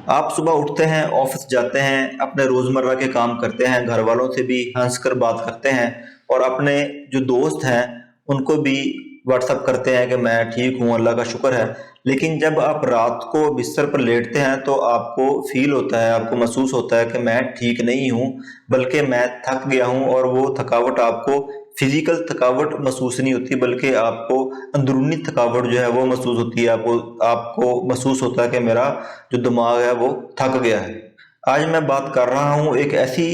आप सुबह उठते हैं, ऑफिस जाते हैं, अपने रोजमर्रा के काम करते हैं, घर वालों से भी हंसकर बात करते हैं और अपने जो दोस्त हैं उनको भी व्हाट्सअप करते हैं कि मैं ठीक हूँ, अल्लाह का शुक्र है। लेकिन जब आप रात को बिस्तर पर लेटते हैं तो आपको फील होता है, आपको महसूस होता है कि मैं ठीक नहीं हूँ, बल्कि मैं थक गया हूँ। और वो थकावट आपको फिजिकल थकावट महसूस नहीं होती, बल्कि आपको अंदरूनी थकावट जो है वो महसूस होती है। आपको आपको महसूस होता है कि मेरा जो दिमाग है वो थक गया है। आज मैं बात कर रहा हूँ एक ऐसी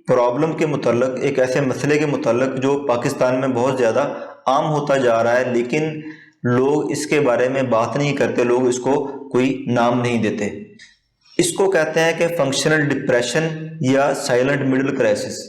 प्रॉब्लम के मुतल्लिक, एक ऐसे मसले के मुतल्लिक जो पाकिस्तान में बहुत ज़्यादा आम होता जा रहा है, लेकिन लोग इसके बारे में बात नहीं करते, लोग इसको कोई नाम नहीं देते। इसको कहते हैं कि फंक्शनल डिप्रेशन या साइलेंट मिडिल क्राइसिस।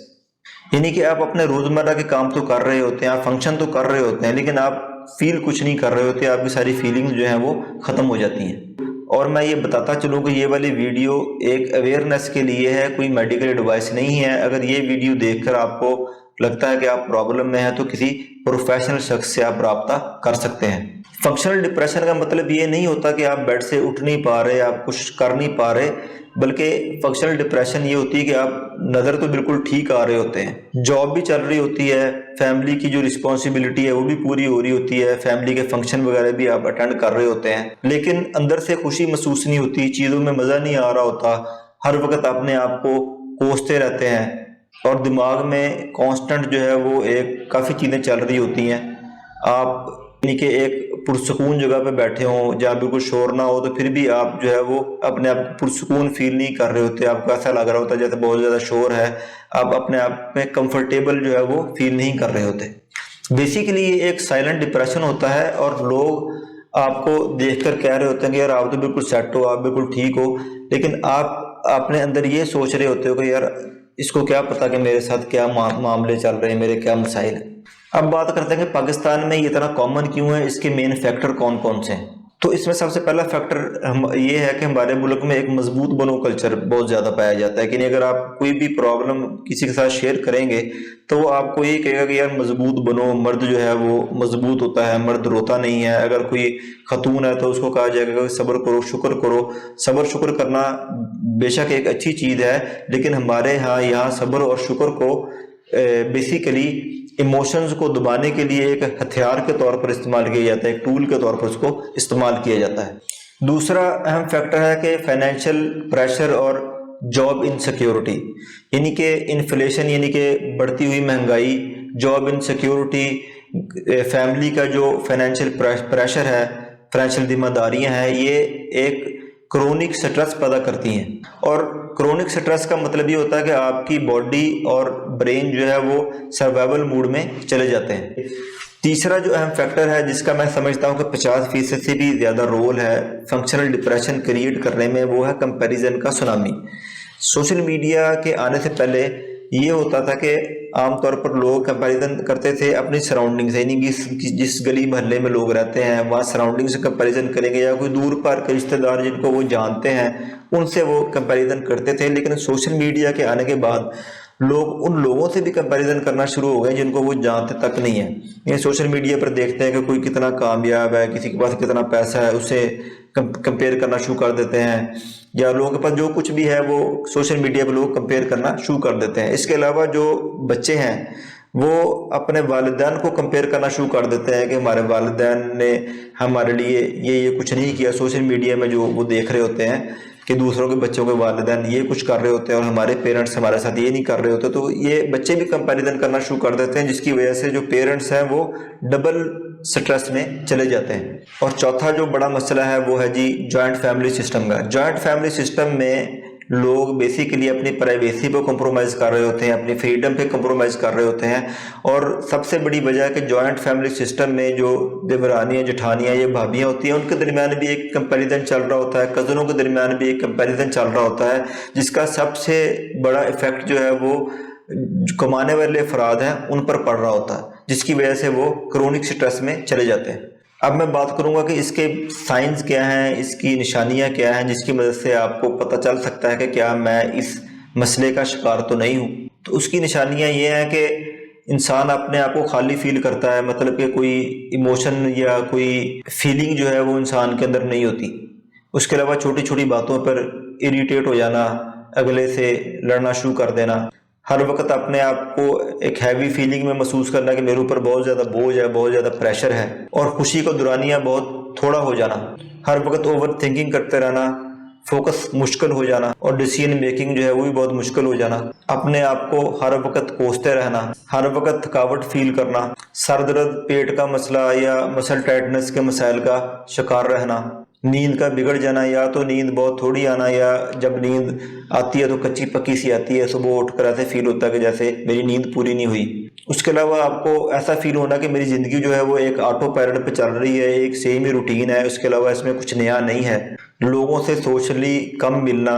यानी कि आप अपने रोजमर्रा के काम तो कर रहे होते हैं, आप फंक्शन तो कर रहे होते हैं, लेकिन आप फील कुछ नहीं कर रहे होते, आपकी सारी फीलिंग्स जो हैं वो खत्म हो जाती हैं। और मैं ये बताता चलूँ कि ये वाली वीडियो एक अवेयरनेस के लिए है, कोई मेडिकल एडवाइस नहीं है। अगर ये वीडियो देखकर आपको लगता है कि आप प्रॉब्लम में हैं तो किसी प्रोफेशनल शख्स से आप राब्ता कर सकते हैं। फंक्शनल डिप्रेशन का मतलब ये नहीं होता कि आप बेड से उठ नहीं पा रहे, आप कुछ कर नहीं पा रहे, बल्कि फंक्शनल डिप्रेशन ये होती है कि आप नज़र तो बिल्कुल ठीक आ रहे होते हैं, जॉब भी चल रही होती है, फैमिली की जो रिस्पॉन्सिबिलिटी है वो भी पूरी हो रही होती है, फैमिली के फंक्शन वगैरह भी आप अटेंड कर रहे होते हैं, लेकिन अंदर से खुशी महसूस नहीं होती, चीज़ों में मज़ा नहीं आ रहा होता, हर वक्त अपने आप को कोसते रहते हैं और दिमाग में कांस्टेंट जो है वो एक काफ़ी चीज़ें चल रही होती हैं। आप यानी कि एक पुरसकून जगह पे बैठे हों जहाँ बिल्कुल शोर ना हो, तो फिर भी आप जो है वो अपने आप को पुरसकून फील नहीं कर रहे होते, आपको ऐसा लग रहा होता है जैसे बहुत ज़्यादा शोर है, आप अपने आप में कंफर्टेबल जो है वो फील नहीं कर रहे होते। बेसिकली ये एक साइलेंट डिप्रेशन होता है और लोग आपको देखकर कह रहे होते हैं कि यार आप तो बिल्कुल सेट हो, आप बिल्कुल ठीक हो, लेकिन आप अपने अंदर ये सोच रहे होते हो कि यार इसको क्या पता कि मेरे साथ क्या मामले चल रहे हैं, मेरे क्या मसाइल हैं। अब बात करते हैं कि पाकिस्तान में ये इतना कॉमन क्यों है, इसके मेन फैक्टर कौन कौन से हैं। तो इसमें सबसे पहला फैक्टर हम ये है कि हमारे मुल्क में एक मजबूत बनो कल्चर बहुत ज़्यादा पाया जाता है कि नहीं, अगर आप कोई भी प्रॉब्लम किसी के साथ शेयर करेंगे तो वो आपको ये कहेगा कि यार मजबूत बनो, मर्द जो है वो मजबूत होता है, मर्द रोता नहीं है। अगर कोई खतून है तो उसको कहा जाएगा कि सब्र करो, शुक्र करो। सब्र शुक्र करना बेशक एक अच्छी चीज़ है, लेकिन हमारे यहाँ सब्र और शुक्र को बेसिकली इमोशंस को दबाने के लिए एक हथियार के तौर पर इस्तेमाल किया जाता है, एक टूल के तौर पर उसको इस्तेमाल किया जाता है। दूसरा अहम फैक्टर है कि फाइनेंशियल प्रेशर और जॉब इनसिक्योरिटी, यानी कि इन्फ्लेशन, यानी कि बढ़ती हुई महंगाई, जॉब इनसिक्योरिटी, फैमिली का जो फाइनेंशियल प्रेशर है, फाइनेंशियल जिम्मेदारियां हैं, ये एक क्रोनिक स्ट्रेस पैदा करती हैं। और क्रोनिक स्ट्रेस का मतलब ये होता है कि आपकी बॉडी और ब्रेन जो है वो सर्वाइवल मूड में चले जाते हैं। तीसरा जो अहम फैक्टर है जिसका मैं समझता हूँ कि 50% से भी ज़्यादा रोल है फंक्शनल डिप्रेशन क्रिएट करने में, वो है कंपैरिजन का सुनामी। सोशल मीडिया के आने से पहले ये होता था कि आमतौर पर लोग कंपैरिजन करते थे अपनी सराउंडिंग से, यानी कि जिस गली मोहल्ले में लोग रहते हैं वहाँ सराउंडिंग से कंपैरिजन करेंगे, या कोई दूर पार के रिश्तेदार जिनको वो जानते हैं उनसे वो कंपैरिजन करते थे। लेकिन सोशल मीडिया के आने के बाद लोग उन लोगों से भी कंपैरिजन करना शुरू हो गए जिनको वो जानते तक नहीं है। ये सोशल मीडिया पर देखते हैं कि कोई कितना कामयाब है, किसी के पास कितना पैसा है, उससे कंपेयर करना शुरू कर देते हैं, या लोगों के पास जो कुछ भी है वो सोशल मीडिया पर लोग कंपेयर करना शुरू कर देते हैं। इसके अलावा जो बच्चे हैं वो अपने वालिदैन को कंपेयर करना शुरू कर देते हैं कि हमारे वालिदैन ने हमारे लिए ये कुछ नहीं किया। सोशल मीडिया में जो वो देख रहे होते हैं कि दूसरों के बच्चों के वालिदैन ये कुछ कर रहे होते हैं और हमारे पेरेंट्स हमारे साथ ये नहीं कर रहे होते, तो ये बच्चे भी कंपैरिजन करना शुरू कर देते हैं, जिसकी वजह से जो पेरेंट्स हैं वो डबल स्ट्रेस में चले जाते हैं। और चौथा जो बड़ा मसला है वो है जी जॉइंट फैमिली सिस्टम का। जॉइंट फैमिली सिस्टम में लोग बेसिकली अपनी प्राइवेसी पे कॉम्प्रोमाइज़ कर रहे होते हैं, अपनी फ्रीडम पे कॉम्प्रोमाइज़ कर रहे होते हैं। और सबसे बड़ी वजह है कि जॉइंट फैमिली सिस्टम में जो देवरानियाँ, जेठानियाँ, ये भाभियाँ होती हैं, उनके दरमियान भी एक कंपैरिजन चल रहा होता है, कज़नों के दरमियान भी एक कंपैरिजन चल रहा होता है, जिसका सबसे बड़ा इफेक्ट जो है वो कमाने वाले अफराद हैं उन पर पड़ रहा होता है, जिसकी वजह से वो क्रोनिक स्ट्रेस में चले जाते हैं। अब मैं बात करूंगा कि इसके साइंस क्या हैं, इसकी निशानियां क्या हैं, जिसकी मदद से आपको पता चल सकता है कि क्या मैं इस मसले का शिकार तो नहीं हूँ। तो उसकी निशानियां ये हैं कि इंसान अपने आप को खाली फील करता है, मतलब कि कोई इमोशन या कोई फीलिंग जो है वो इंसान के अंदर नहीं होती। उसके अलावा छोटी छोटी बातों पर इरिटेट हो जाना, अगले से लड़ना शुरू कर देना, हर वक्त अपने आप को एक हैवी फीलिंग में महसूस करना कि मेरे ऊपर बहुत ज़्यादा बोझ है, बहुत ज़्यादा प्रेशर है, और खुशी को दुरानिया बहुत थोड़ा हो जाना, हर वक्त ओवर थिंकिंग करते रहना, फोकस मुश्किल हो जाना और डिसीजन मेकिंग जो है वो भी बहुत मुश्किल हो जाना, अपने आप को हर वक्त कोसते रहना, हर वक्त थकावट फील करना, सर दर्द, पेट का मसला या मसल टाइटनेस के मसाइल का शिकार रहना, नींद का बिगड़ जाना, या तो नींद बहुत थोड़ी आना, या जब नींद आती है तो कच्ची पक्की सी आती है, सुबह उठकर ऐसे फील होता है कि जैसे मेरी नींद पूरी नहीं हुई। उसके अलावा आपको ऐसा फील होना कि मेरी ज़िंदगी जो है वो एक ऑटो पायलट पे चल रही है, एक सेम ही रूटीन है, उसके अलावा इसमें कुछ नया नहीं है। लोगों से सोशली कम मिलना,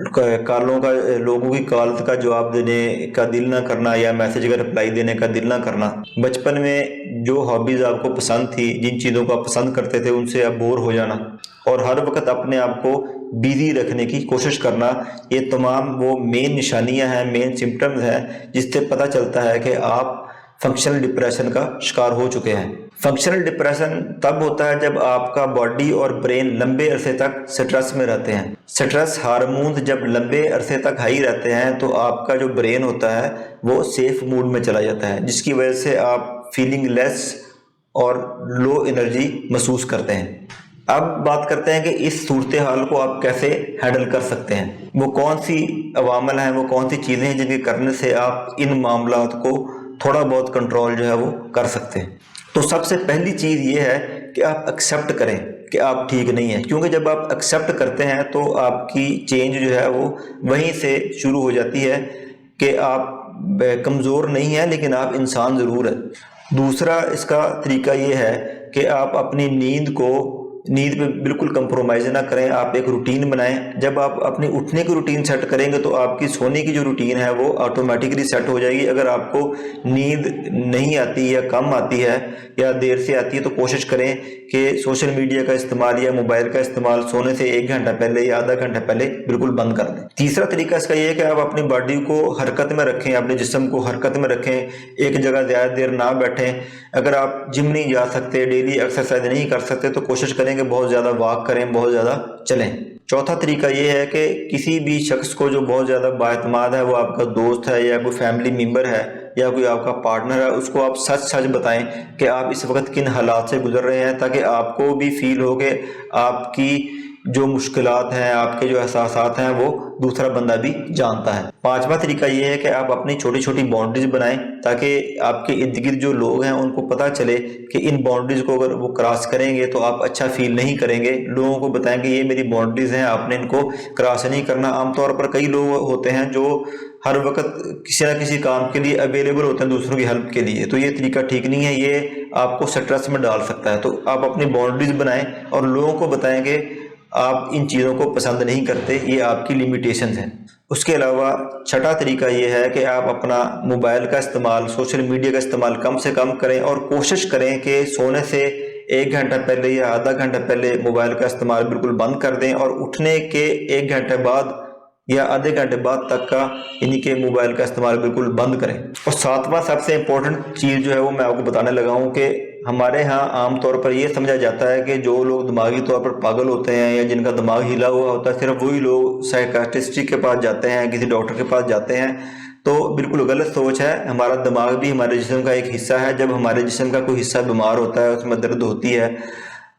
कॉलों का, लोगों की कॉल का जवाब देने का दिल ना करना या मैसेज का रिप्लाई देने का दिल ना करना, बचपन में जो हॉबीज़ आपको पसंद थी, जिन चीज़ों को आप पसंद करते थे उनसे अब बोर हो जाना, और हर वक्त अपने आप को बिजी रखने की कोशिश करना, ये तमाम वो मेन निशानियां हैं, मेन सिम्टम्स हैं जिससे पता चलता है कि आप फंक्शनल डिप्रेशन का शिकार हो चुके हैं। फंक्शनल डिप्रेशन तब होता है जब आपका बॉडी और ब्रेन लंबे अरसे तक स्ट्रेस में रहते हैं। स्ट्रेस हार्मोन जब लंबे अरसे तक हाई रहते हैं तो आपका जो ब्रेन होता है वो सेफ मूड में चला जाता है, जिसकी वजह से आप फीलिंग लेस और लो एनर्जी महसूस करते हैं। अब बात करते हैं कि इस सूरत हाल को आप कैसे हैंडल कर सकते हैं, वो कौन सी अवामल हैं, वो कौन सी चीज़ें हैं जिनके करने से आप इन मामलात को थोड़ा बहुत कंट्रोल जो है वो कर सकते हैं। तो सबसे पहली चीज़ ये है कि आप एक्सेप्ट करें कि आप ठीक नहीं हैं, क्योंकि जब आप एक्सेप्ट करते हैं तो आपकी चेंज जो है वो वहीं से शुरू हो जाती है कि आप कमज़ोर नहीं हैं लेकिन आप इंसान ज़रूर हैं। दूसरा इसका तरीका ये है कि आप अपनी नींद पे बिल्कुल कंप्रोमाइज़ ना करें, आप एक रूटीन बनाएं। जब आप अपनी उठने की रूटीन सेट करेंगे तो आपकी सोने की जो रूटीन है वो ऑटोमेटिकली सेट हो जाएगी। अगर आपको नींद नहीं आती या कम आती है या देर से आती है तो कोशिश करें कि सोशल मीडिया का इस्तेमाल या मोबाइल का इस्तेमाल सोने से 1 घंटा पहले या आधा घंटा पहले बिल्कुल बंद कर दें। तीसरा तरीका इसका ये है कि आप अपनी बॉडी को हरकत में रखें, अपने जिस्म को हरकत में रखें, एक जगह ज़्यादा देर ना बैठें। अगर आप जिम नहीं जा सकते, डेली एक्सरसाइज नहीं कर सकते तो कोशिश करें कि बहुत ज़्यादा वॉक करें, बहुत ज़्यादा चलें। चौथा तरीका ये है कि किसी भी शख्स को जो बहुत ज़्यादा बाएतमाद है, वो आपका दोस्त है या कोई फैमिली मेम्बर है या कोई आपका पार्टनर है, उसको आप सच सच बताएं कि आप इस वक्त किन हालात से गुजर रहे हैं, ताकि आपको भी फील हो कि आपकी जो मुश्किलात हैं, आपके जो एहसासात हैं वो दूसरा बंदा भी जानता है। पांचवा तरीका ये है कि आप अपनी छोटी छोटी बाउंड्रीज बनाएं ताकि आपके इर्द गिर्द जो लोग हैं उनको पता चले कि इन बाउंड्रीज को अगर वो क्रॉस करेंगे तो आप अच्छा फील नहीं करेंगे। लोगों को बताएं कि ये मेरी बाउंड्रीज हैं, आपने इनको क्रॉस नहीं करना। आमतौर पर कई लोग होते हैं जो हर वक्त किसी ना किसी काम के लिए अवेलेबल होते हैं दूसरों की हेल्प के लिए, तो ये तरीका ठीक नहीं है, ये आपको स्ट्रेस में डाल सकता है। तो आप अपनी बाउंड्रीज बनाएं और लोगों को बताएं कि आप इन चीज़ों को पसंद नहीं करते, ये आपकी लिमिटेशन है। उसके अलावा छठा तरीका ये है कि आप अपना मोबाइल का इस्तेमाल, सोशल मीडिया का इस्तेमाल कम से कम करें और कोशिश करें कि सोने से 1 घंटा पहले या आधा घंटा पहले मोबाइल का इस्तेमाल बिल्कुल बंद कर दें और उठने के 1 घंटे बाद या आधे घंटे बाद तक का यानी कि मोबाइल का इस्तेमाल बिल्कुल बंद करें। और सातवां सबसे इम्पोर्टेंट चीज़ जो है वो मैं आपको बताने लगा हूँ कि हमारे यहाँ आमतौर पर ये समझा जाता है कि जो लोग दिमागी तौर पर पागल होते हैं या जिनका दिमाग हिला हुआ होता है, सिर्फ वही लोग साइकियाट्रिस्ट के पास जाते हैं, किसी डॉक्टर के पास जाते हैं। तो बिल्कुल गलत सोच है। हमारा दिमाग भी हमारे जिस्म का एक हिस्सा है। जब हमारे जिस्म का कोई हिस्सा बीमार होता है, उसमें दर्द होती है,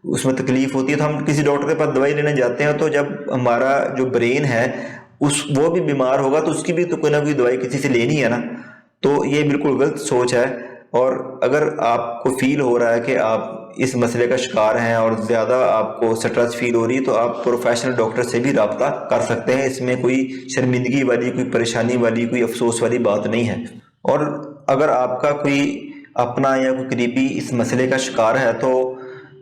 उसमें तकलीफ होती है, तो हम किसी डॉक्टर के पास दवाई लेने जाते हैं। तो जब हमारा जो ब्रेन है वो भी बीमार होगा तो उसकी भी तो कोई ना कोई दवाई किसी से लेनी है ना। तो ये बिल्कुल गलत सोच है। और अगर आपको फील हो रहा है कि आप इस मसले का शिकार हैं और ज़्यादा आपको स्ट्रेस फील हो रही है तो आप प्रोफेशनल डॉक्टर से भी रब्ता कर सकते हैं। इसमें कोई शर्मिंदगी वाली, कोई परेशानी वाली, कोई अफसोस वाली बात नहीं है। और अगर आपका कोई अपना या कोई करीबी इस मसले का शिकार है तो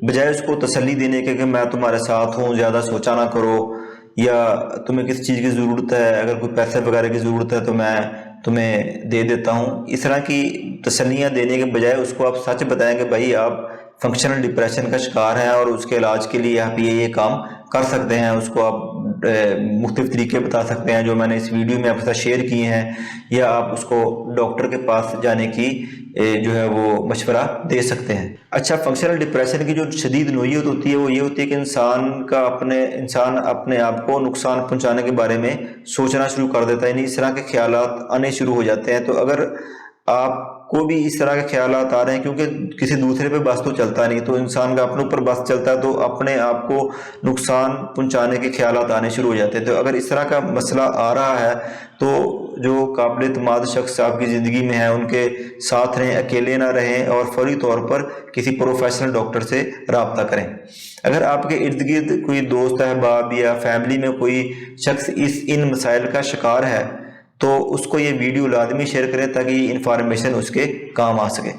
बजाय उसको तसल्ली देने के कि मैं तुम्हारे साथ हूँ, ज़्यादा सोचा ना करो, या तुम्हें किस चीज़ की ज़रूरत है, अगर कोई पैसे वगैरह की ज़रूरत है तो मैं तुम्हें दे देता हूँ, इस तरह की तसल्लियाँ देने के बजाय उसको आप सच बताएं कि भाई आप फंक्शनल डिप्रेशन का शिकार हैं और उसके इलाज के लिए आप ये काम कर सकते हैं। उसको आप मुख्तलिफ तरीके बता सकते हैं जो मैंने इस वीडियो में आपके साथ शेयर किए हैं, या आप उसको डॉक्टर के पास जाने की जो है वो मशवरा दे सकते हैं। अच्छा, फंक्शनल डिप्रेशन की जो शदीद नोयत होती है वो ये होती है कि इंसान अपने आप को नुकसान पहुंचाने के बारे में सोचना शुरू कर देता है, यानी इस तरह के ख्यालात आने शुरू हो जाते हैं। तो अगर आपको भी इस तरह के ख्यालात आ रहे हैं, क्योंकि किसी दूसरे पे बस तो चलता नहीं, तो इंसान का अपने ऊपर बस चलता है, तो अपने आप को नुकसान पहुंचाने के ख्यालात आने शुरू हो जाते हैं। तो अगर इस तरह का मसला आ रहा है तो जो काबिल इत्मीनान शख्स आपकी ज़िंदगी में है उनके साथ रहें, अकेले ना रहें और फौरी तौर पर किसी प्रोफेशनल डॉक्टर से रब्ता करें। अगर आपके इर्द गिर्द कोई दोस्त अहबाब या फैमिली में कोई शख्स इन मसाइल का शिकार है तो उसको ये वीडियो लाजमी शेयर करें ताकि ये इंफॉर्मेशन उसके काम आ सके।